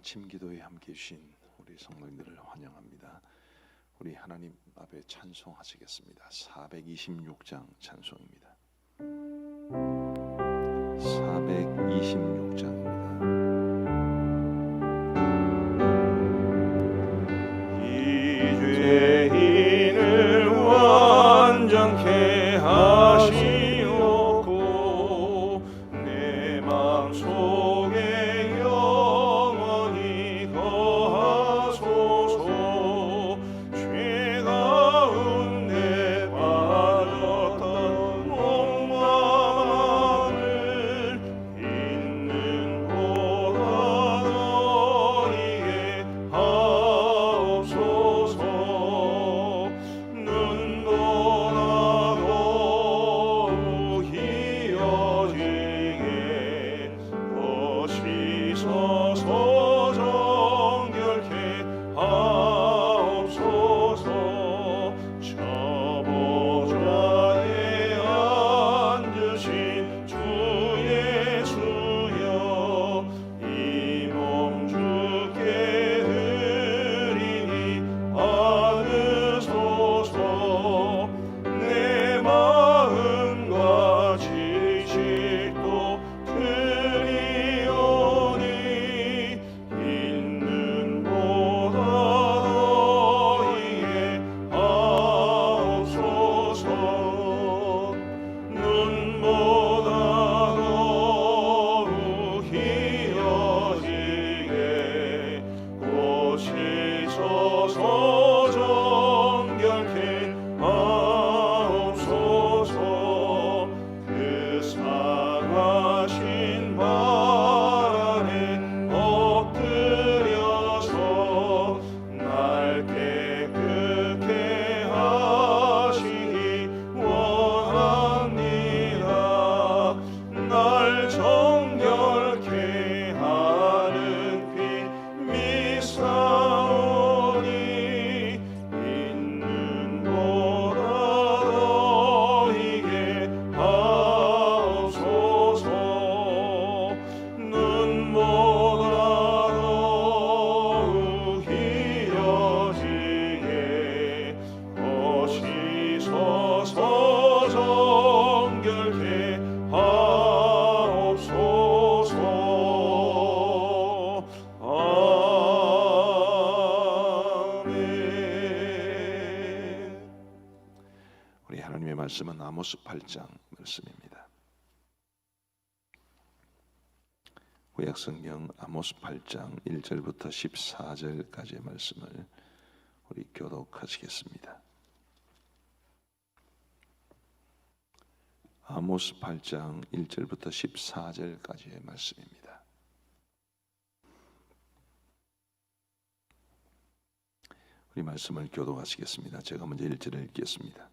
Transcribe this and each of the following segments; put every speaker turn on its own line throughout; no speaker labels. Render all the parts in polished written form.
아침 기도에 함께 해주신 우리 성도님들을 환영합니다. 우리 하나님 앞에 찬송하시겠습니다. 426장 찬송입니다. 426장입니다.
이 죄인을 완전케 하시옵고 내 마음속에 영원히 거하소서. 죄 가운데 빠졌던 목마름을 있는 보다 너희에 하옵소서. 눈보다 더욱 희어지게 거시서서 정결케 하옵소서. 저 보좌에 앉으신 주 예수여, 이 몸 주께 드리니 받으소서. 내 마음과 지식도 드리오니 있는 보다 너희에 하옵소서. 눈보다 더욱 희어지게 고치소서. 정결케 하옵소서. 그 상하신 발 안에 엎드려서 날 깨끗게 하시기 원합니다. 날 정결케 하는 피 미사오니 있는 보다 너희에게 하옵소서. 눈보다 더욱 희어지게 거시서서 정결케 하옵소서. 아멘.
우리 하나님의 말씀은 아모스 8장 말씀입니다. 구약성경 아모스 8장 1절부터 14절까지의 말씀을 우리 교독하시겠습니다. 아모스 8장 1절부터 14절까지의 말씀입니다. 우리 말씀을 교독하시겠습니다. 제가 먼저 1절을 읽겠습니다.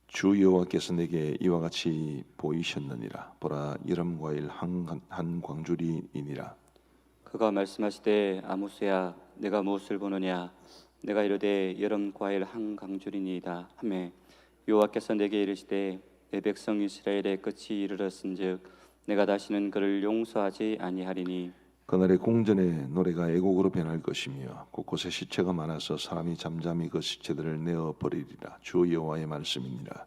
주 여호와께서 내게 이와 같이 보이셨느니라. 보라, 여름과일 한 광주리이니라.
그가 말씀하시되 아모스야, 내가 무엇을 보느냐? 내가 이르되 여름 과일 한 강줄이니이다 하매, 여호와께서 내게 이르시되 내 백성 이스라엘의 끝이 이르렀은즉 내가 다시는 그를 용서하지 아니하리니
그날의 궁전의 노래가 애곡으로 변할 것이며 곳곳에 시체가 많아서 사람이 잠잠히 그 시체들을 내어 버리리라. 주 여호와의 말씀이니라.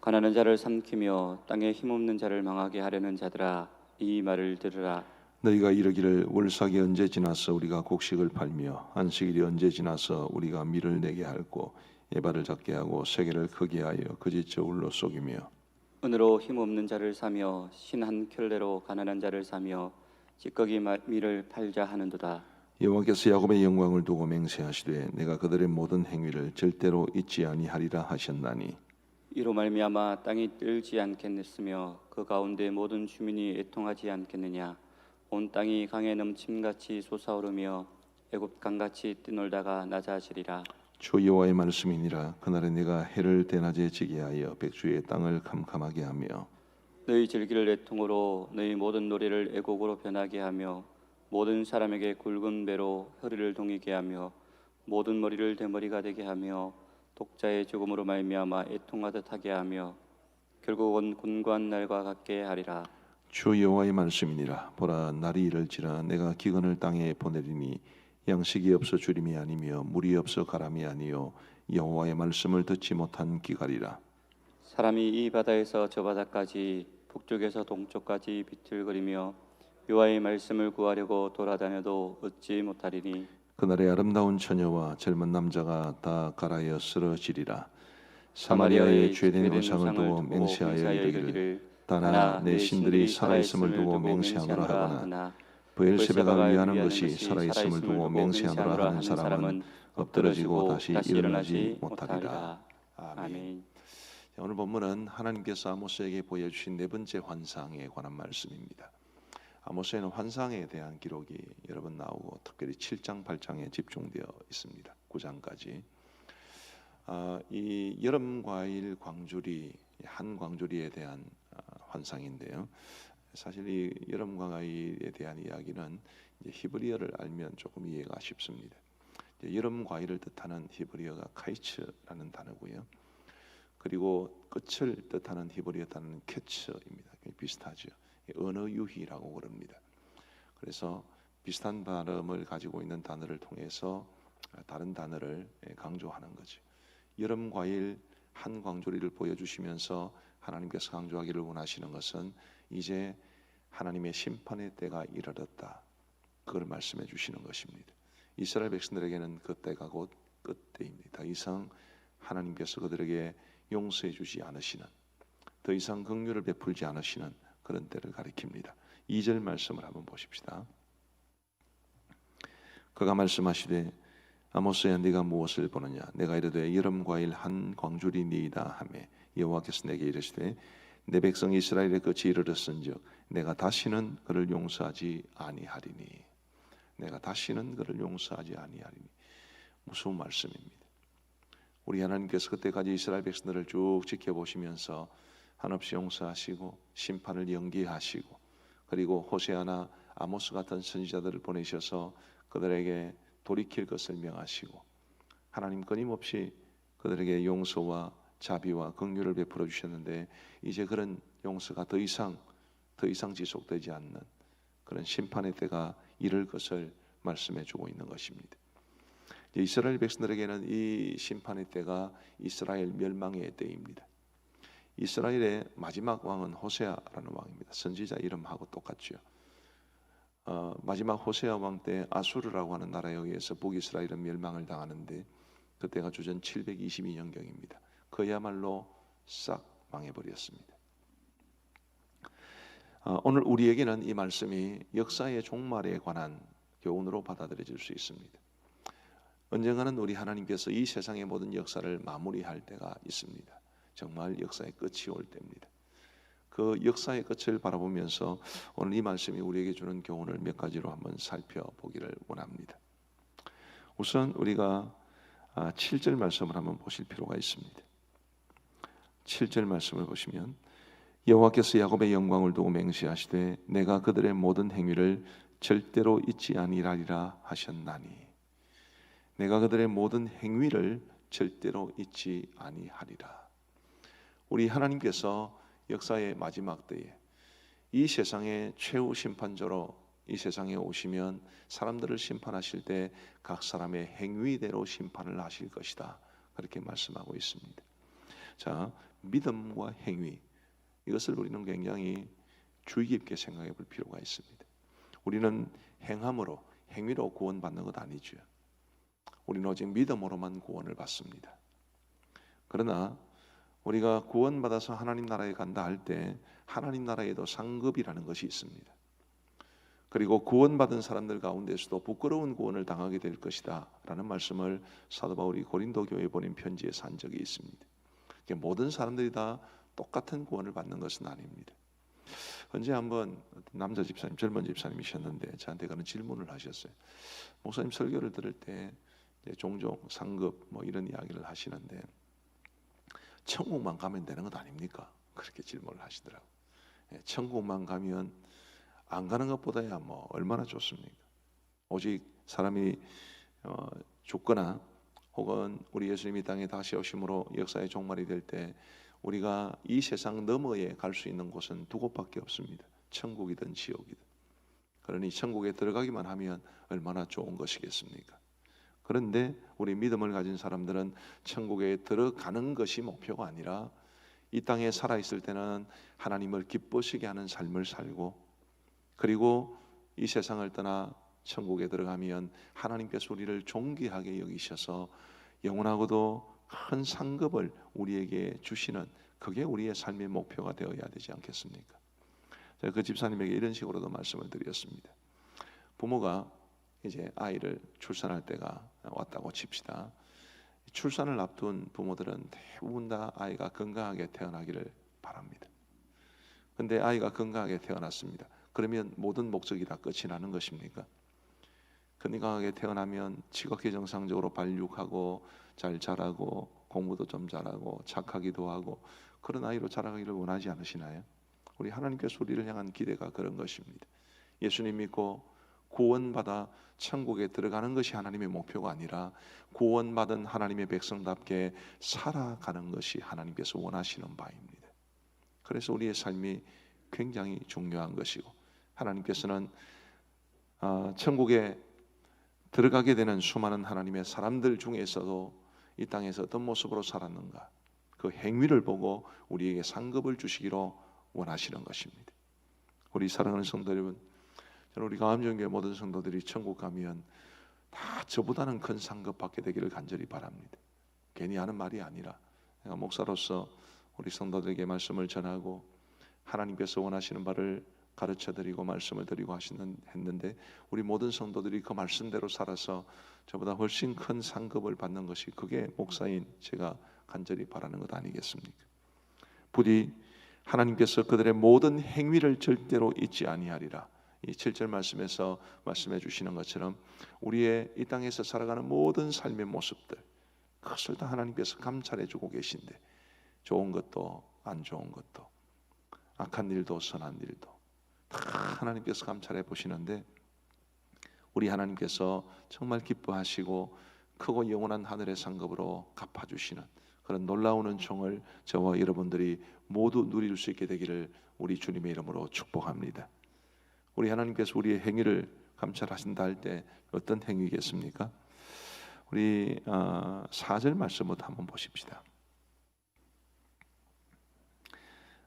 가난한 자를 삼키며 땅에 힘없는 자를 망하게 하려는 자들아, 이 말을 들으라.
너희가 이르기를 월삭이 언제 지나서 우리가 곡식을 팔며 안식일이 언제 지나서 우리가 밀을 내게 할고 에바를 작게 하고 세계를 크게 하여 그짓 저울로 속이며
은으로 힘없는 자를 사며 신 한 켤레로 가난한 자를 사며 찌꺼기 밀을 팔자 하는도다.
여호와께서 야곱의 영광을 두고 맹세하시되 내가 그들의 모든 행위를 절대로 잊지 아니하리라 하셨나니,
이로 말미암아 땅이 떨지 않겠으며 그 가운데 모든 주민이 애통하지 않겠느냐? 온 땅이 강에 넘침같이 솟아오르며 애굽 강같이 뛰놀다가 낮아지리라.
주 여호와의 말씀이니라. 그날에 내가 해를 대낮에 지게 하여 백주의 땅을 캄캄하게 하며
너희 즐기를 애통으로 너희 모든 노래를 애곡으로 변하게 하며 모든 사람에게 굵은 배로 허리를 동이게 하며 모든 머리를 대머리가 되게 하며 독자의 죽음으로 말미암아 애통하듯 하게 하며 결국은 곤고한 날과 같게 하리라.
주 여호와의 말씀이니라. 보라, 날이 이를지라 내가 기근을 땅에 보내리니 양식이 없어 주림이 아니며 물이 없어 가람이 아니요 여호와의 말씀을 듣지 못한 기갈이라.
사람이 이 바다에서 저 바다까지 북쪽에서 동쪽까지 비틀거리며 여호와의 말씀을 구하려고 돌아다녀도 얻지 못하리니
그날에 아름다운 처녀와 젊은 남자가 다 갈아여 쓰러지리라. 사마리아의 죄된 우상을 두고 맹세하여 이르기를 다나 내 신들이 살아있음을 두고 맹세하노라 하거나 브엘세바가 위하는 것이 살아있음을 두고 맹세하노라 하는 사람은 엎드러지고 다시 일어나지 못하리라. 아멘. 자, 오늘 본문은 하나님께서 아모스에게 보여주신 네 번째 환상에 관한 말씀입니다. 아모스에는 환상에 대한 기록이 여러 번 나오고 특별히 7장, 8장에 집중되어 있습니다. 9장까지. 이 여름 과일 광주리, 한 광주리에 대한 환상인데요. 사실 이 여름 과일에 대한 이야기는 이제 히브리어를 알면 조금 이해가 쉽습니다. 여름 과일을 뜻하는 히브리어가 카이츠라는 단어고요. 그리고 끝을 뜻하는 히브리어 단어는 케츠입니다. 비슷하죠. 언어 유희라고 그럽니다. 그래서 비슷한 발음을 가지고 있는 단어를 통해서 다른 단어를 강조하는 거죠. 여름 과일 한 광주리를 보여주시면서 하나님께서 강조하기를 원하시는 것은 이제 하나님의 심판의 때가 이르렀다. 그걸 말씀해 주시는 것입니다. 이스라엘 백성들에게는 그 때가 곧 끝때입니다. 더 이상 하나님께서 그들에게 용서해 주지 않으시는, 더 이상 긍휼을 베풀지 않으시는 그런 때를 가리킵니다. 2절 말씀을 한번 보십시다. 그가 말씀하시되 아모스야 네가 무엇을 보느냐? 내가 이르되 여름 과일 한 광주리니이다 하매 여호와께서 내게 이르시되 내 백성 이스라엘의 끝이 이르렀은즉 내가 다시는 그를 용서하지 아니하리니. 내가 다시는 그를 용서하지 아니하리니. 무서운 말씀입니다. 우리 하나님께서 그때까지 이스라엘 백성들을 쭉 지켜보시면서 한없이 용서하시고 심판을 연기하시고 그리고 호세아나 아모스 같은 선지자들을 보내셔서 그들에게 돌이킬 것을 명하시고 하나님 끊임없이 그들에게 용서와 자비와 긍휼을 베풀어 주셨는데 이제 그런 용서가 더 이상 지속되지 않는 그런 심판의 때가 이를 것을 말씀해 주고 있는 것입니다. 이스라엘 백성들에게는 이 심판의 때가 이스라엘 멸망의 때입니다. 이스라엘의 마지막 왕은 호세아라는 왕입니다. 선지자 이름하고 똑같죠. 마지막 호세아 왕 때 아수르라고 하는 나라에 의해서 북이스라엘은 멸망을 당하는데 그때가 주전 722년경입니다. 그야말로 싹 망해버렸습니다. 오늘 우리에게는 이 말씀이 역사의 종말에 관한 교훈으로 받아들여질 수 있습니다. 언젠가는 우리 하나님께서 이 세상의 모든 역사를 마무리할 때가 있습니다. 정말 역사의 끝이 올 때입니다. 그 역사의 끝을 바라보면서 오늘 이 말씀이 우리에게 주는 교훈을 몇 가지로 한번 살펴보기를 원합니다. 우선 우리가 7절 말씀을 한번 보실 필요가 있습니다. 7절 말씀을 보시면 여호와께서 야곱의 영광을 두고 맹세하시되 내가 그들의 모든 행위를 절대로 잊지 아니하리라 하셨나니. 내가 그들의 모든 행위를 절대로 잊지 아니하리라. 우리 하나님께서 역사의 마지막 때에 이 세상의 최후 심판자로 이 세상에 오시면 사람들을 심판하실 때 각 사람의 행위대로 심판을 하실 것이다. 그렇게 말씀하고 있습니다. 자, 믿음과 행위 이것을 우리는 굉장히 주의 깊게 생각해 볼 필요가 있습니다. 우리는 행함으로 행위로 구원받는 것 아니죠. 우리는 오직 믿음으로만 구원을 받습니다. 그러나 우리가 구원받아서 하나님 나라에 간다 할 때 하나님 나라에도 상급이라는 것이 있습니다. 그리고 구원받은 사람들 가운데서도 부끄러운 구원을 당하게 될 것이다 라는 말씀을 사도 바울이 고린도 교회에 보낸 편지에서 한 적이 있습니다. 모든 사람들이 다 똑같은 구원을 받는 것은 아닙니다. 언제 한번 남자 집사님, 젊은 집사님이셨는데 저한테 그런 질문을 하셨어요. 목사님 설교를 들을 때 종종 상급 뭐 이런 이야기를 하시는데 천국만 가면 되는 것 아닙니까? 그렇게 질문을 하시더라고요. 천국만 가면 안 가는 것보다야 뭐 얼마나 좋습니까? 오직 사람이 죽거나 혹은 우리 예수님이 땅에 다시 오심으로 역사의 종말이 될 때 우리가 이 세상 너머에 갈 수 있는 곳은 두 곳밖에 없습니다. 천국이든 지옥이든. 그러니 천국에 들어가기만 하면 얼마나 좋은 것이겠습니까? 그런데 우리 믿음을 가진 사람들은 천국에 들어가는 것이 목표가 아니라 이 땅에 살아있을 때는 하나님을 기쁘시게 하는 삶을 살고, 그리고 이 세상을 떠나 천국에 들어가면 하나님께서 우리를 존귀하게 여기셔서 영원하고도 큰 상급을 우리에게 주시는, 그게 우리의 삶의 목표가 되어야 되지 않겠습니까? 제가 그 집사님에게 이런 식으로도 말씀을 드렸습니다. 부모가 이제 아이를 출산할 때가 왔다고 칩시다. 출산을 앞둔 부모들은 대부분 다 아이가 건강하게 태어나기를 바랍니다. 근데 아이가 건강하게 태어났습니다. 그러면 모든 목적이 다 끝이 나는 것입니까? 건강하게 태어나면 지극히 정상적으로 발육하고 잘 자라고 공부도 좀 잘하고 착하기도 하고 그런 아이로 자라가기를 원하지 않으시나요? 우리 하나님께서 우리를 향한 기대가 그런 것입니다. 예수님 믿고 구원받아 천국에 들어가는 것이 하나님의 목표가 아니라 구원받은 하나님의 백성답게 살아가는 것이 하나님께서 원하시는 바입니다. 그래서 우리의 삶이 굉장히 중요한 것이고, 하나님께서는 천국에 들어가게 되는 수많은 하나님의 사람들 중에서도 이 땅에서 어떤 모습으로 살았는가, 그 행위를 보고 우리에게 상급을 주시기로 원하시는 것입니다. 우리 사랑하는 성도 여러분, 저는 우리 강암정교회 모든 성도들이 천국 가면 다 저보다는 큰 상급 받게 되기를 간절히 바랍니다. 괜히 하는 말이 아니라 내가 목사로서 우리 성도들에게 말씀을 전하고 하나님께서 원하시는 바를 가르쳐드리고 말씀을 드리고 했는데 우리 모든 성도들이 그 말씀대로 살아서 저보다 훨씬 큰 상급을 받는 것이, 그게 목사인 제가 간절히 바라는 것 아니겠습니까? 부디 하나님께서 그들의 모든 행위를 절대로 잊지 아니하리라. 이 7절 말씀에서 말씀해 주시는 것처럼 우리의 이 땅에서 살아가는 모든 삶의 모습들, 그것을 다 하나님께서 감찰해 주고 계신데, 좋은 것도 안 좋은 것도, 악한 일도 선한 일도 다 하나님께서 감찰해 보시는데, 우리 하나님께서 정말 기뻐하시고 크고 영원한 하늘의 상급으로 갚아주시는 그런 놀라운 은총을 저와 여러분들이 모두 누릴 수 있게 되기를 우리 주님의 이름으로 축복합니다. 우리 하나님께서 우리의 행위를 감찰하신다 할 때 어떤 행위겠습니까? 우리 4절 말씀부터 한번 보십시다.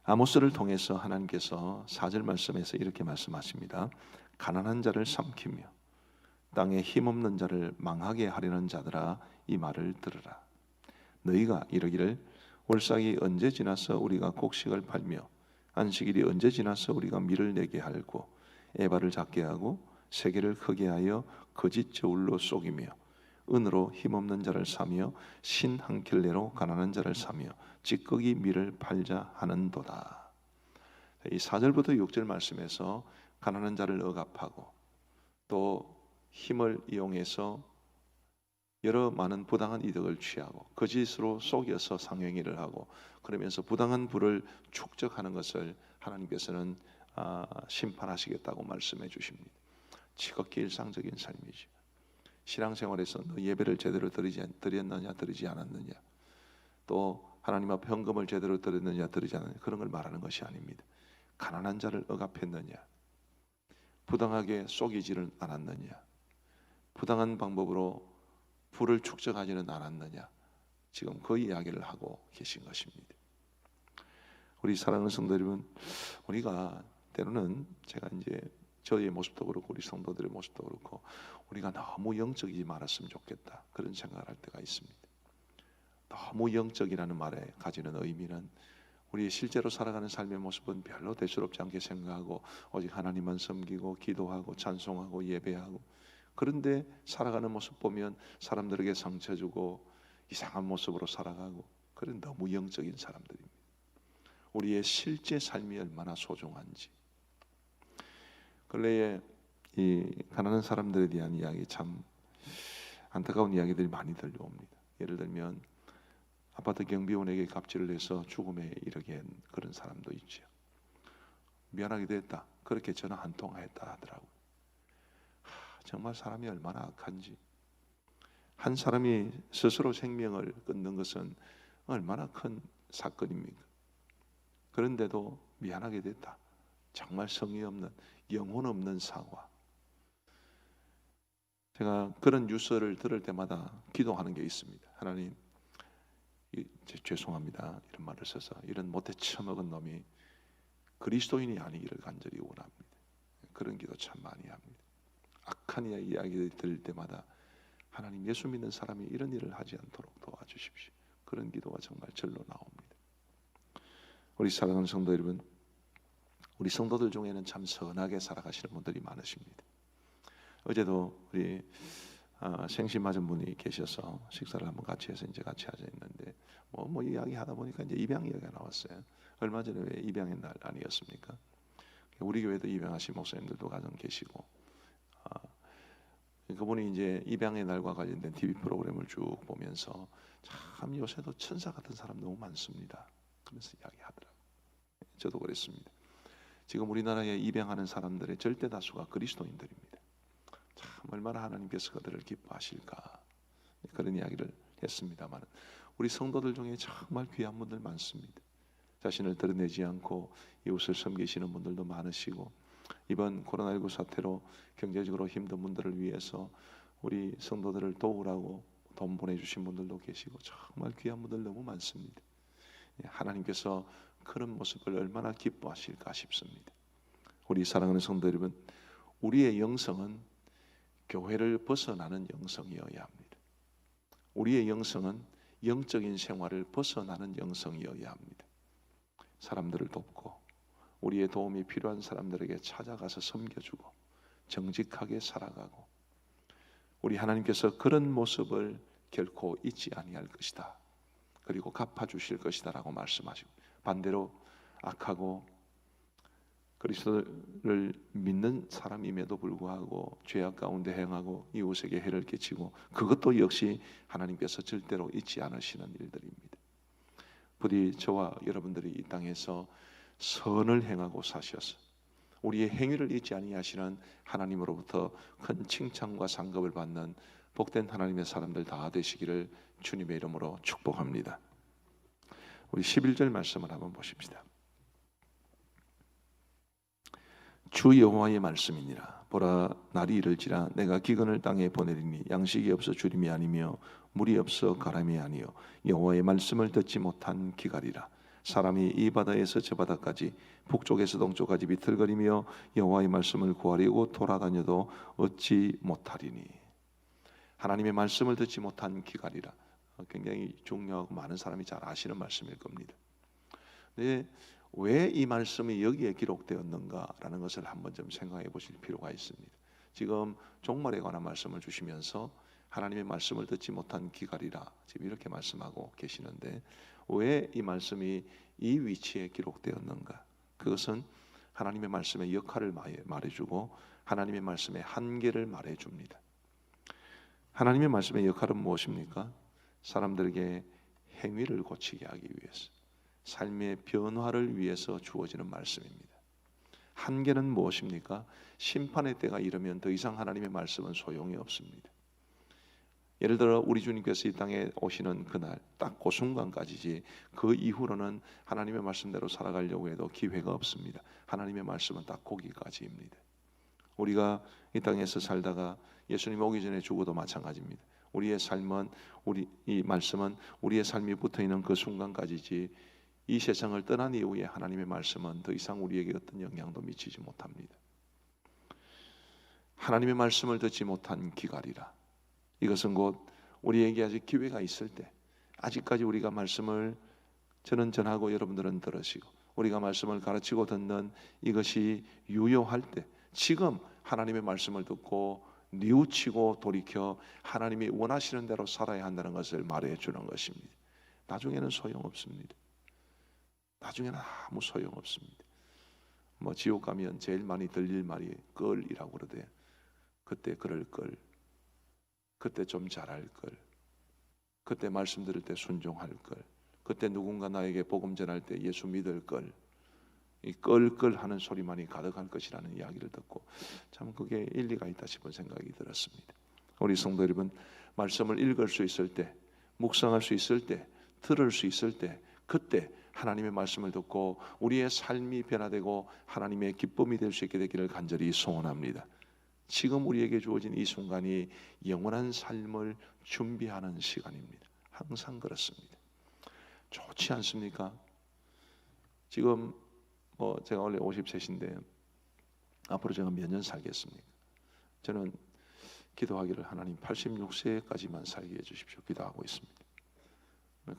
아모스를 통해서 하나님께서 4절 말씀에서 이렇게 말씀하십니다. 가난한 자를 삼키며 땅에 힘없는 자를 망하게 하려는 자들아, 이 말을 들으라. 너희가 이르기를 월삭이 언제 지나서 우리가 곡식을 팔며 안식일이 언제 지나서 우리가 밀을 내게 할고 에바를 작게 하고 세계를 크게 하여 거짓 저울로 속이며 은으로 힘없는 자를 사며 신 한 켤레로 가난한 자를 사며 찌꺼기 밀을 팔자 하는도다. 이 4절부터 6절 말씀에서 가난한 자를 억압하고 또 힘을 이용해서 여러 많은 부당한 이득을 취하고 거짓으로 속여서 상행위를 하고 그러면서 부당한 부를 축적하는 것을 하나님께서는 심판하시겠다고 말씀해 주십니다. 지극히 일상적인 삶이죠. 신앙생활에서 너 예배를 제대로 드렸느냐 드리지 않았느냐, 또 하나님 앞에 헌금을 제대로 드렸느냐 드리지 않았느냐, 그런 걸 말하는 것이 아닙니다. 가난한 자를 억압했느냐, 부당하게 속이지는 않았느냐, 부당한 방법으로 부를 축적하지는 않았느냐, 지금 그 이야기를 하고 계신 것입니다. 우리 사랑하는 성도 여러분, 우리가 때로는 제가 이제 저의 모습도 그렇고 우리 성도들의 모습도 그렇고 우리가 너무 영적이지 말았으면 좋겠다, 그런 생각을 할 때가 있습니다. 너무 영적이라는 말에 가지는 의미는 우리 실제로 살아가는 삶의 모습은 별로 대수롭지 않게 생각하고 오직 하나님만 섬기고 기도하고 찬송하고 예배하고, 그런데 살아가는 모습 보면 사람들에게 상처 주고 이상한 모습으로 살아가고, 그런 너무 영적인 사람들입니다. 우리의 실제 삶이 얼마나 소중한지. 근래에 이 가난한 사람들에 대한 이야기, 참 안타까운 이야기들이 많이 들려옵니다. 예를 들면 아파트 경비원에게 갑질을 해서 죽음에 이르게 한 그런 사람도 있죠. 미안하기도 했다, 그렇게 전화 한 통 했다 하더라고요. 정말 사람이 얼마나 악한지. 한 사람이 스스로 생명을 끊는 것은 얼마나 큰 사건입니까? 그런데도 미안하게 됐다, 정말 성의 없는, 영혼 없는 사과. 제가 그런 뉴스를 들을 때마다 기도하는 게 있습니다. 하나님, 죄송합니다, 이런 말을 써서 이런 못해 처먹은 놈이 그리스도인이 아니기를 간절히 원합니다. 그런 기도 참 많이 합니다. 악한 이야기를 들을 때마다 하나님, 예수 믿는 사람이 이런 일을 하지 않도록 도와주십시오. 그런 기도가 정말 절로 나옵니다. 우리 사랑하는 성도 여러분, 우리 성도들 중에는 참 선하게 살아가시는 분들이 많으십니다. 어제도 우리 생신 맞은 분이 계셔서 식사를 한번 같이 해서 이제 같이 하자 했는데 뭐 이야기하다 보니까 이제 입양 이야기가 나왔어요. 얼마 전에 왜 입양의 날 아니었습니까? 우리 교회도 입양하신 목사님들도 가정 계시고, 그분이 이제 입양의 날과 관련된 TV 프로그램을 쭉 보면서 참 요새도 천사 같은 사람 너무 많습니다. 그러면서 이야기하더라고요. 저도 그랬습니다. 지금 우리나라에 입양하는 사람들의 절대 다수가 그리스도인들입니다. 참 얼마나 하나님께서 그들을 기뻐하실까, 그런 이야기를 했습니다만, 우리 성도들 중에 정말 귀한 분들 많습니다. 자신을 드러내지 않고 이웃을 섬기시는 분들도 많으시고, 이번 코로나19 사태로 경제적으로 힘든 분들을 위해서 우리 성도들을 도우라고 돈 보내주신 분들도 계시고, 정말 귀한 분들 너무 많습니다. 하나님께서 그런 모습을 얼마나 기뻐하실까 싶습니다. 우리 사랑하는 성도 여러분, 우리의 영성은 교회를 벗어나는 영성이어야 합니다. 우리의 영성은 영적인 생활을 벗어나는 영성이어야 합니다. 사람들을 돕고 우리의 도움이 필요한 사람들에게 찾아가서 섬겨주고 정직하게 살아가고, 우리 하나님께서 그런 모습을 결코 잊지 아니할 것이다, 그리고 갚아주실 것이다 라고 말씀하시고, 반대로 악하고 그리스도를 믿는 사람임에도 불구하고 죄악 가운데 행하고 이웃에게 해를 끼치고, 그것도 역시 하나님께서 절대로 잊지 않으시는 일들입니다. 부디 저와 여러분들이 이 땅에서 선을 행하고 사셔서 우리의 행위를 잊지 아니하시는 하나님으로부터 큰 칭찬과 상급을 받는 복된 하나님의 사람들 다 되시기를 주님의 이름으로 축복합니다. 우리 11절 말씀을 한번 보십시다. 주 여호와의 말씀이니라. 보라, 날이 이를지라 내가 기근을 땅에 보내리니 양식이 없어 주림이 아니며 물이 없어 가람이 아니요 여호와의 말씀을 듣지 못한 기갈이라. 사람이 이 바다에서 저 바다까지 북쪽에서 동쪽까지 비틀거리며 여호와의 말씀을 구하려고 돌아다녀도 얻지 못하리니. 하나님의 말씀을 듣지 못한 기갈이라. 굉장히 중요하고 많은 사람이 잘 아시는 말씀일 겁니다. 네, 왜 이 말씀이 여기에 기록되었는가라는 것을 한번 좀 생각해 보실 필요가 있습니다. 지금 종말에 관한 말씀을 주시면서 하나님의 말씀을 듣지 못한 기갈이라 지금 이렇게 말씀하고 계시는데, 왜 이 말씀이 이 위치에 기록되었는가? 그것은 하나님의 말씀의 역할을 말해주고 하나님의 말씀의 한계를 말해줍니다. 하나님의 말씀의 역할은 무엇입니까? 사람들에게 행위를 고치게 하기 위해서, 삶의 변화를 위해서 주어지는 말씀입니다. 한계는 무엇입니까? 심판의 때가 이르면 더 이상 하나님의 말씀은 소용이 없습니다. 예를 들어 우리 주님께서 이 땅에 오시는 그날 딱 그 순간까지지, 그 이후로는 하나님의 말씀대로 살아가려고 해도 기회가 없습니다. 하나님의 말씀은 딱 거기까지입니다. 우리가 이 땅에서 살다가 예수님 오기 전에 죽어도 마찬가지입니다. 우리의 삶은, 이 말씀은 우리의 삶이 붙어있는 그 순간까지지, 이 세상을 떠난 이후에 하나님의 말씀은 더 이상 우리에게 어떤 영향도 미치지 못합니다. 하나님의 말씀을 듣지 못한 기갈이라. 이것은 곧 우리에게 아직 기회가 있을 때, 아직까지 우리가 말씀을 저는 전하고 여러분들은 들으시고 우리가 말씀을 가르치고 듣는 이것이 유효할 때, 지금 하나님의 말씀을 듣고 뉘우치고 돌이켜 하나님이 원하시는 대로 살아야 한다는 것을 말해주는 것입니다. 나중에는 소용없습니다. 나중에는 아무 소용없습니다. 지옥 가면 제일 많이 들릴 말이 걸이라고 그러대요. 그때 그럴 걸, 그때 좀 잘할 걸, 그때 말씀 들을 때 순종할 걸, 그때 누군가 나에게 복음 전할 때 예수 믿을 걸, 이 껄껄 하는 소리만이 가득할 것이라는 이야기를 듣고 참 그게 일리가 있다 싶은 생각이 들었습니다. 우리 성도 여러분, 말씀을 읽을 수 있을 때, 묵상할 수 있을 때, 들을 수 있을 때, 그때 하나님의 말씀을 듣고 우리의 삶이 변화되고 하나님의 기쁨이 될 수 있게 되기를 간절히 소원합니다. 지금 우리에게 주어진 이 순간이 영원한 삶을 준비하는 시간입니다. 항상 그렇습니다. 좋지 않습니까? 지금 제가 원래 53인데 앞으로 제가 몇 년 살겠습니까? 저는 기도하기를 하나님 86세까지만 살게 해주십시오 기도하고 있습니다.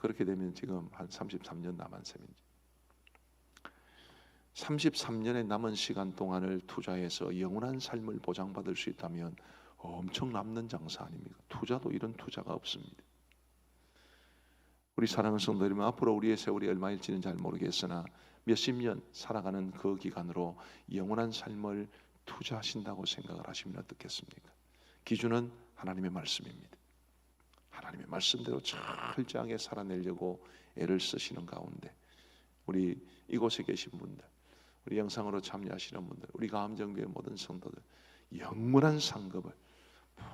그렇게 되면 지금 한 33년 남은 셈이죠. 33년의 남은 시간 동안을 투자해서 영원한 삶을 보장받을 수 있다면 엄청 남는 장사 아닙니까? 투자도 이런 투자가 없습니다. 우리 사랑하는 성도 여러분, 앞으로 우리의 세월이 얼마일지는 잘 모르겠으나 몇십 년 살아가는 그 기간으로 영원한 삶을 투자하신다고 생각을 하시면 어떻겠습니까? 기준은 하나님의 말씀입니다. 하나님의 말씀대로 철저하게 살아내려고 애를 쓰시는 가운데 우리 이곳에 계신 분들, 우리 영상으로 참여하시는 분들, 우리 가암정교회 모든 성도들 영원한 상급을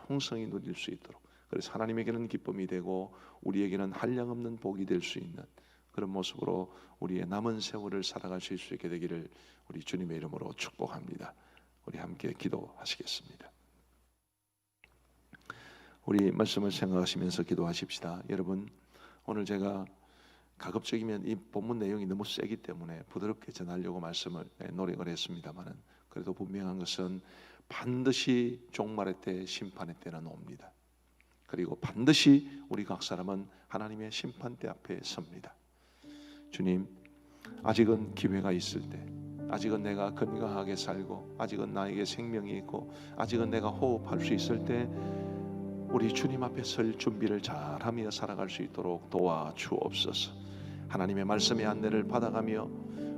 풍성히 누릴 수 있도록, 그래서 하나님에게는 기쁨이 되고 우리에게는 한량없는 복이 될 수 있는 그런 모습으로 우리의 남은 세월을 살아가실 수 있게 되기를 우리 주님의 이름으로 축복합니다. 우리 함께 기도하시겠습니다. 우리 말씀을 생각하시면서 기도하십시다. 여러분, 오늘 제가 가급적이면 이 본문 내용이 너무 세기 때문에 부드럽게 전하려고 말씀을 노력을 했습니다만은, 그래도 분명한 것은 반드시 종말의 때, 심판의 때는 옵니다. 그리고 반드시 우리 각 사람은 하나님의 심판대 앞에 섭니다. 주님, 아직은 기회가 있을 때, 아직은 내가 건강하게 살고, 아직은 나에게 생명이 있고, 아직은 내가 호흡할 수 있을 때 우리 주님 앞에 설 준비를 잘하며 살아갈 수 있도록 도와주옵소서. 하나님의 말씀의 안내를 받아가며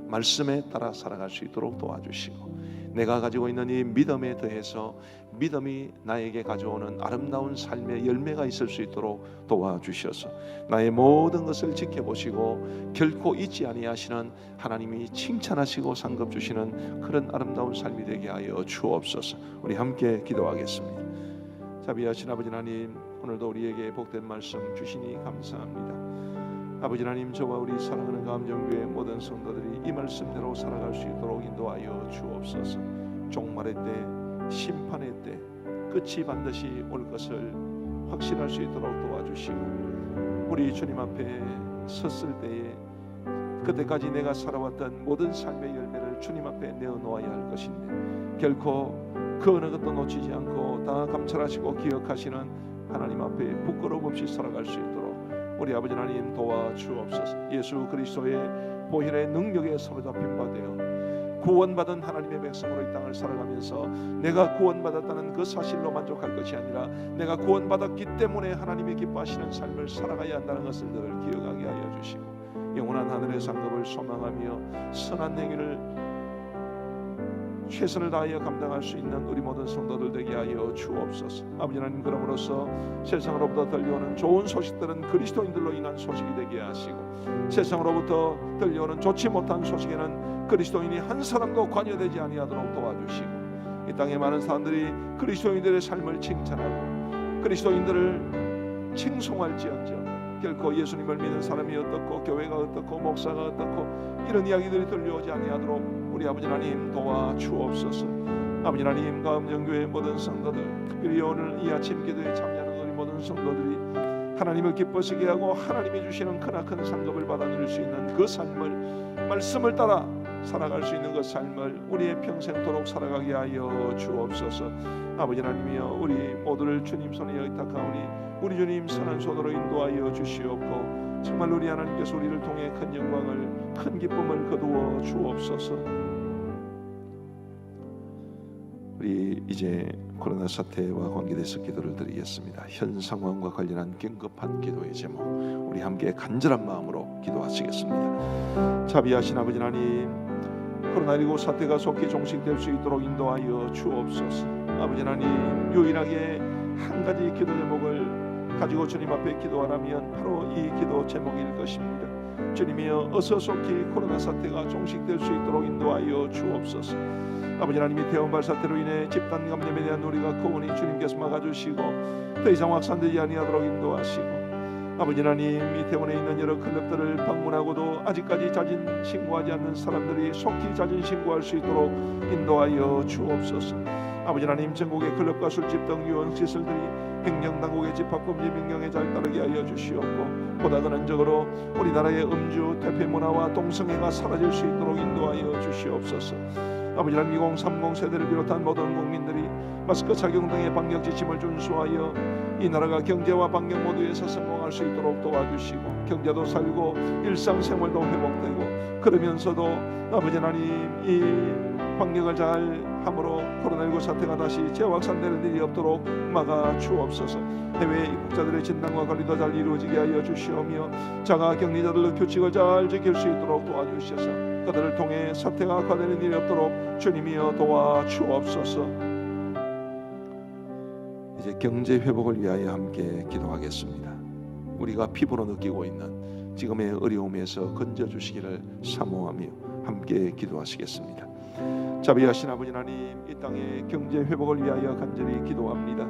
말씀에 따라 살아갈 수 있도록 도와주시고, 내가 가지고 있는 이 믿음에 더해서 믿음이 나에게 가져오는 아름다운 삶의 열매가 있을 수 있도록 도와주셔서 나의 모든 것을 지켜보시고 결코 잊지 아니하시는 하나님이 칭찬하시고 상급 주시는 그런 아름다운 삶이 되게 하여 주옵소서. 우리 함께 기도하겠습니다. 자비하신 아버지 하나님, 오늘도 우리에게 복된 말씀 주시니 감사합니다. 아버지 하나님, 저와 우리 사랑하는 가암정교회 모든 성도들이 이 말씀대로 살아갈 수 있도록 인도하여 주옵소서. 종말의 때, 심판의 때, 끝이 반드시 올 것을 확신할 수 있도록 도와주시고, 우리 주님 앞에 섰을 때에 그때까지 내가 살아왔던 모든 삶의 열매를 주님 앞에 내어놓아야 할 것인데, 결코 그 어느 것도 놓치지 않고 다 감찰하시고 기억하시는 하나님 앞에 부끄러움 없이 살아갈 수 있도록 우리 아버지 하나님 도와주옵소서. 예수 그리스도의 보혈의 능력에 사로잡힌 바 되어 구원받은 하나님의 백성으로 이 땅을 살아가면서 내가 구원받았다는 그 사실로 만족할 것이 아니라 내가 구원받았기 때문에 하나님이 기뻐하시는 삶을 살아가야 한다는 것을 늘 기억하게 하여 주시고, 영원한 하늘의 상급을 소망하며 선한 행위를 최선을 다하여 감당할 수 있는 우리 모든 성도들 되게 하여 주옵소서. 아버지 하나님, 그럼으로써 세상으로부터 들려오는 좋은 소식들은 그리스도인들로 인한 소식이 되게 하시고, 세상으로부터 들려오는 좋지 못한 소식에는 그리스도인이 한 사람도 관여되지 아니하도록 도와주시고, 이 땅에 많은 사람들이 그리스도인들의 삶을 칭찬하고 그리스도인들을 칭송할지언정 결코 예수님을 믿는 사람이 어떻고 교회가 어떻고 목사가 어떻고 이런 이야기들이 들려오지 아니하도록 우리 아버지 하나님 도와주옵소서. 아버지 하나님, 가암정교회 모든 성도들, 특별히 오늘 이 아침 기도에 참여하는 우리 모든 성도들이 하나님을 기뻐지게 하고 하나님이 주시는 크나큰 상급을 받아 누릴 수 있는 그 삶을, 말씀을 따라 살아갈 수 있는 그 삶을 우리의 평생토록 살아가게 하여 주옵소서. 아버지 하나님이여, 우리 모두를 주님 손에 의탁하오니 우리 주님 선한 손으로 인도하여 주시옵고, 정말 우리 하나님께서 우리를 통해 큰 영광을, 큰 기쁨을 거두어 주옵소서. 우리 이제 코로나 사태와 관계돼서 기도를 드리겠습니다. 현 상황과 관련한 긴급한 기도의 제목, 우리 함께 간절한 마음으로 기도하시겠습니다. 자비하신 아버지 하나님, 코로나19 사태가 속히 종식될 수 있도록 인도하여 주옵소서. 아버지 하나님, 유일하게 한 가지 기도 제목을 가지고 주님 앞에 기도하라면 바로 이 기도 제목일 것입니다. 주님이여, 어서 속히 코로나 사태가 종식될 수 있도록 인도하여 주옵소서. 아버지 하나님이 대원발 사태로 인해 집단 감염에 대한 우리가 크오니 주님께서 막아주시고 더 이상 확산되지 아니하도록 인도하시고, 아버지 하나님, 이태원에 있는 여러 클럽들을 방문하고도 아직까지 자진 신고하지 않는 사람들이 속히 자진 신고할 수 있도록 인도하여 주옵소서. 아버지 하나님, 전국의 클럽과 술집 등 유흥시설들이 행정당국의 집합금지 명령에 잘 따르게 하여 주시옵고, 보다 근원적으로 우리나라의 음주, 퇴폐 문화와 동성애가 사라질 수 있도록 인도하여 주시옵소서. 아버지 하나님, 2030 세대를 비롯한 모든 국민들이 마스크 착용 등의 방역 지침을 준수하여 이 나라가 경제와 방역 모두에서 성공할 수 있도록 도와주시고, 경제도 살고 일상생활도 회복되고, 그러면서도 아버지 하나님, 이 방역을 잘 함으로 코로나19 사태가 다시 재확산되는 일이 없도록 막아 주옵소서. 해외 입국자들의 진단과 관리도 잘 이루어지게 하여 주시오며, 자가 격리자들의 규칙을 잘 지킬 수 있도록 도와주셔서 그들을 통해 사태가 악화되는 일이 없도록 주님이여 도와 주옵소서. 이제 경제 회복을 위하여 함께 기도하겠습니다. 우리가 피부로 느끼고 있는 지금의 어려움에서 건져 주시기를 사모하며 함께 기도하시겠습니다. 자비하신 아버지 하나님, 이 땅의 경제 회복을 위하여 간절히 기도합니다.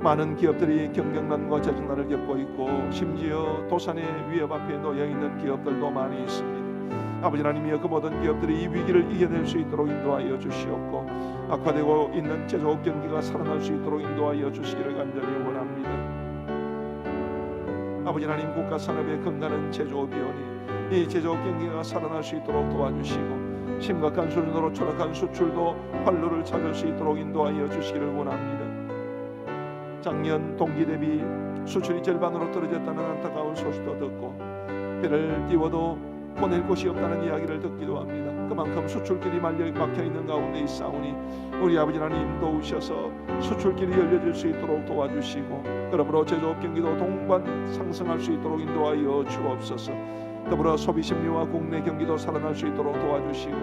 많은 기업들이 경영난과 재정난을 겪고 있고, 심지어 도산의 위협 앞에 놓여 있는 기업들도 많이 있습니다. 아버지 하나님이여, 그 모든 기업들이 이 위기를 이겨낼 수 있도록 인도하여 주시옵고, 악화되고 있는 제조업 경기가 살아날 수 있도록 인도하여 주시기를 간절히 원합니다. 아버지 하나님, 국가 산업의 근간은 제조업이오니 이 제조업 경기가 살아날 수 있도록 도와주시고, 심각한 수준으로 추락한 수출도 활로를 찾을 수 있도록 인도하여 주시기를 원합니다. 작년 동기 대비 수출이 절반으로 떨어졌다는 안타까운 소식도 듣고, 배를 띄워도 보낼 곳이 없다는 이야기를 듣기도 합니다. 그만큼 수출길이 막혀있는 가운데 있사오니 우리 아버지 하나님, 도우셔서 수출길이 열려질 수 있도록 도와주시고, 그러므로 제조업 경기도 동반 상승할 수 있도록 인도하여 주옵소서. 더불어 소비 심리와 국내 경기도 살아날 수 있도록 도와주시고,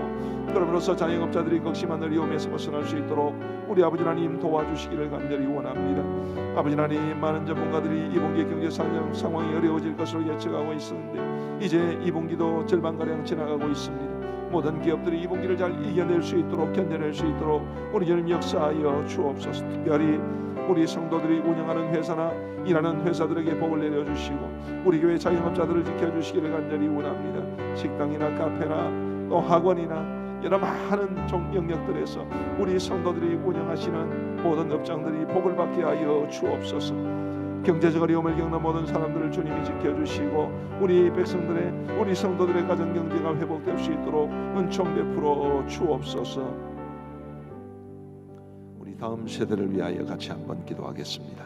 그러므로서 자영업자들이 극심한 어려움에서 벗어날 수 있도록 우리 아버지 하나님 도와주시기를 간절히 원합니다. 아버지 하나님, 많은 전문가들이 2분기 경제 상황이 어려워질 것으로 예측하고 있었는데 이제 2분기도 절반가량 지나가고 있습니다. 모든 기업들이 2분기를 잘 이겨낼 수 있도록, 견뎌낼 수 있도록 우리 주님 역사하여 주옵소서. 특별히 우리 성도들이 운영하는 회사나 일하는 회사들에게 복을 내려주시고, 우리 교회 자영업자들을 지켜주시기를 간절히 원합니다. 식당이나 카페나 또 학원이나 여러 많은 영역들에서 우리 성도들이 운영하시는 모든 업장들이 복을 받게 하여 주옵소서. 경제적 어려움을 겪는 모든 사람들을 주님이 지켜주시고, 우리 백성들의, 우리 성도들의 가정 경제가 회복될 수 있도록 은총 베풀어 주옵소서. 우리 다음 세대를 위하여 같이 한번 기도하겠습니다.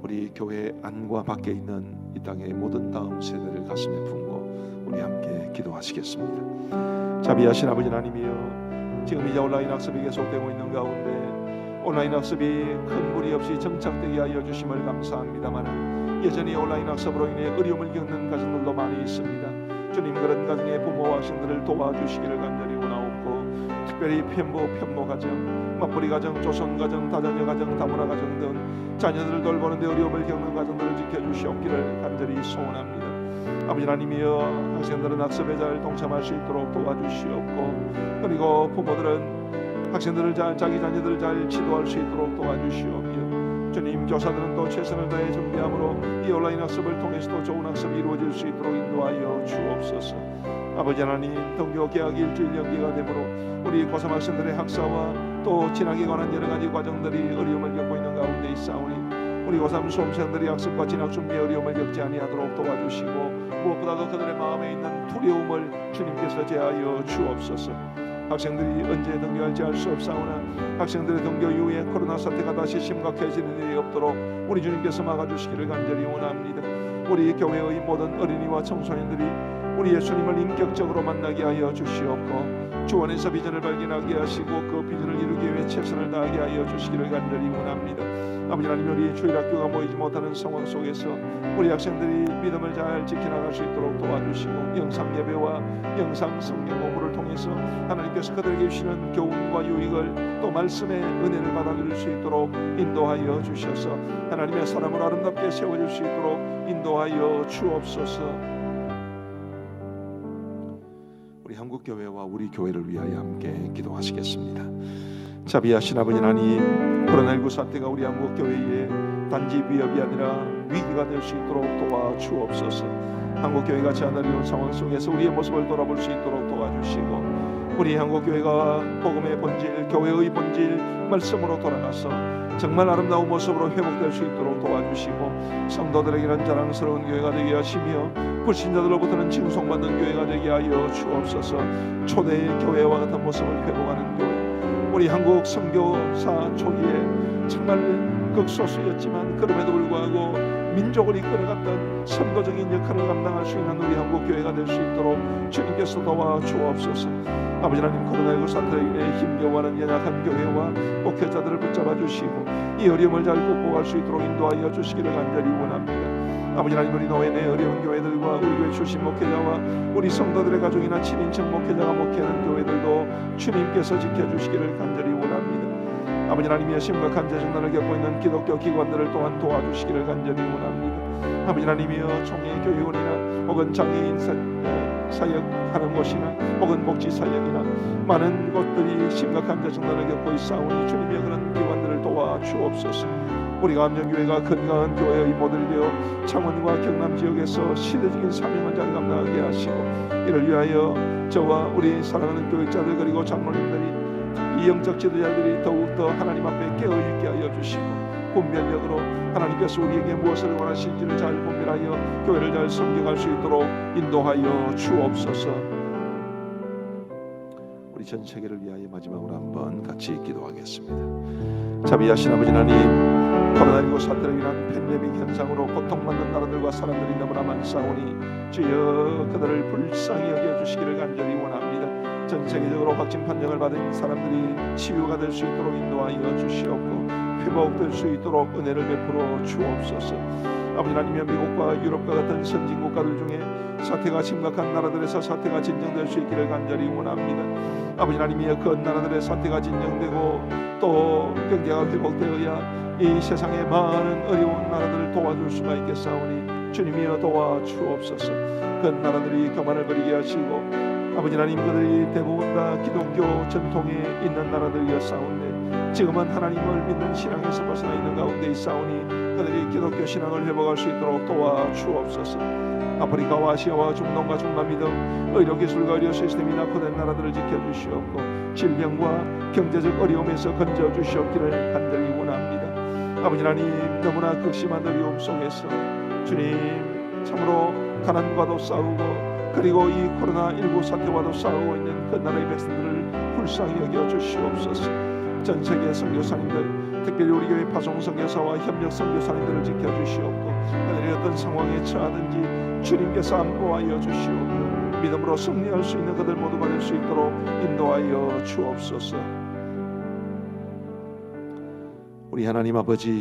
우리 교회 안과 밖에 있는 이 땅의 모든 다음 세대를 가슴에 품고 우리 함께 기도하시겠습니다. 자비하신 아버지 하나님이여, 지금 이제 온라인 학습이 계속되고 있는 가운데 온라인 학습이 큰 무리 없이 정착되게 하여 주심을 감사합니다만, 여전히 온라인 학습으로 인해 어려움을 겪는 가정들도 많이 있습니다. 주님, 그런 가정의 부모와 학생들을 도와주시기를 간절히 원하옵고, 특별히 편모 가정, 맞벌이 가정, 조선 가정, 다자녀 가정, 다문화 가정 등 자녀들을 돌보는 데 어려움을 겪는 가정들을 지켜주시옵기를 간절히 소원합니다. 아버지 하나님이여, 학생들은 학습에 잘 동참할 수 있도록 도와주시옵고, 그리고 부모들은 학생들을 자기 자녀들을 잘 지도할 수 있도록 도와주시오며, 주님, 교사들은 또 최선을 다해 준비함으로 이 온라인 학습을 통해서도 좋은 학습이 이루어질 수 있도록 인도하여 주옵소서. 아버지 하나님, 등교 개학 일주일 연기가 되므로 우리 고3 학생들의 학사와 또 진학에 관한 여러 가지 과정들이 어려움을 겪고 있는 가운데 있사오니 우리 고3 수험생들이 학습과 진학 준비에 어려움을 겪지 아니하도록 도와주시고, 무엇보다도 그들의 마음에 있는 두려움을 주님께서 제하여 주옵소서. 학생들이 언제 등교할지 알 수 없사오나 학생들의 등교 이후에 코로나 사태가 다시 심각해지는 일이 없도록 우리 주님께서 막아주시기를 간절히 원합니다. 우리 교회의 모든 어린이와 청소년들이 우리 예수님을 인격적으로 만나게 하여 주시옵고, 주 안에서 비전을 발견하게 하시고 그 비전을 이루기 위해 최선을 다하게 하여 주시기를 간절히 원합니다. 아버지 하나님, 우리 주일학교가 모이지 못하는 상황 속에서 우리 학생들이 믿음을 잘 지켜나갈 수 있도록 도와주시고, 영상 예배와 영상 성경 공부를 통해서 하나님께서 그들에게 주시는 교훈과 유익을, 또 말씀의 은혜를 받아들일 수 있도록 인도하여 주셔서 하나님의 사람을 아름답게 세워줄 수 있도록 인도하여 주옵소서. 우리 한국교회와 우리 교회를 위하여 함께 기도하시겠습니다. 자비하신 아버지 하나님, 코로나19 사태가 우리 한국교회에 단지 위협이 아니라 위기가 될 수 있도록 도와주옵소서. 한국교회가 처한 어려운 상황 속에서 우리의 모습을 돌아볼 수 있도록 도와주시고, 우리 한국교회가 복음의 본질, 교회의 본질 말씀으로 돌아가서 정말 아름다운 모습으로 회복될 수 있도록 도와주시고, 성도들에게는 자랑스러운 교회가 되게 하시며 불신자들로부터는 칭송받는 교회가 되게 하여 주옵소서. 초대 교회와 같은 모습을 회복하는 교회, 우리 한국 선교사 초기에 정말 극소수였지만 그럼에도 불구하고 민족을 이끌어갔던 선도적인 역할을 감당할 수 있는 우리 한국 교회가 될 수 있도록 주님께서 도와주옵소서. 아버지 하나님, 코로나19 사태로 인해 힘겨워하는 연약한 교회와 목회자들을 붙잡아 주시고 이 어려움을 잘 극복할 수 있도록 인도하여 주시기를 간절히 원합니다. 아버지 하나님, 우리 노회 내 어려운 교회들과 우리 교회 출신 목회자와 우리 성도들의 가족이나 친인척 목회자가 목회하는 교회들도 주님께서 지켜주시기를 간절히 원합니다. 아버지 하나님의 심각한 재정난을 겪고 있는 기독교 기관들을 또한 도와주시기를 간절히 원합니다. 아버지 하나님이여, 총회교육원이나 혹은 장애인 사역하는 곳이나 혹은 목지사역이나 많은 곳들이 심각한 재정난을 겪고 있사오니 주님의 그런 기관들을 도와주옵소서. 우리 감정교회가 건강한 교회의 모델이 되어 창원과 경남 지역에서 시대적인 사명을 잘 감당하게 하시고, 이를 위하여 저와 우리 사랑하는 교육자들 그리고 장로님들이, 이 영적 지도자들이 더욱더 하나님 앞에 깨어있게 하여 주시고 분별력으로 하나님께서 우리에게 무엇을 원하실지를 잘 분별하여 교회를 잘 섬겨갈 수 있도록 인도하여 주옵소서. 우리 전 세계를 위하여 마지막으로 한번 같이 기도하겠습니다. 자비하신 아버지 하나님, 코로나19 사태로 인한 팬데믹 현상으로 고통받는 나라들과 사람들이 너무나 많사오니 주여 그들을 불쌍히 여겨주시기를 간절히 원합니다. 전 세계적으로 확진 판정을 받은 사람들이 치유가 될 수 있도록 인도하여 주시옵고 회복될 수 있도록 은혜를 베풀어 주옵소서. 아버지 하나님이여, 미국과 유럽과 같은 선진국가들 중에 사태가 심각한 나라들에서 사태가 진정될 수 있기를 간절히 원합니다. 아버지 하나님이여, 그 나라들의 사태가 진정되고 또 경제가 회복되어야 이 세상의 많은 어려운 나라들을 도와줄 수가 있겠사오니 주님이여 도와주옵소서. 그 나라들이 교만을 버리게 하시고, 아버지 하나님, 그들이 대부분 다 기독교 전통에 있는 나라들이었사온데 지금은 하나님을 믿는 신앙에서 벗어나 있는 가운데 있사오니 그들이 기독교 신앙을 회복할 수 있도록 도와주옵소서. 아프리카와 아시아와 중동과 중남미 등 의료기술과 의료 시스템이 낙후된 나라들을 지켜주시옵고 질병과 경제적 어려움에서 건져주시옵기를 간절히 원합니다. 아버지 하나님, 너무나 극심한 어려움 속에서 주님 참으로 가난과도 싸우고 그리고 이 코로나19 사태와도 싸우고 있는 그 나라의 백성들을 불쌍히 여겨 주시옵소서. 전 세계 선교사님들, 특별히 우리 교회 파송 선교사와 협력 선교사님들을 지켜주시옵고 그들이 어떤 상황에 처하든지 주님께서 안보하여 주시옵고 믿음으로 승리할 수 있는 그들 모두가 될 수 있도록 인도하여 주옵소서. 우리 하나님 아버지,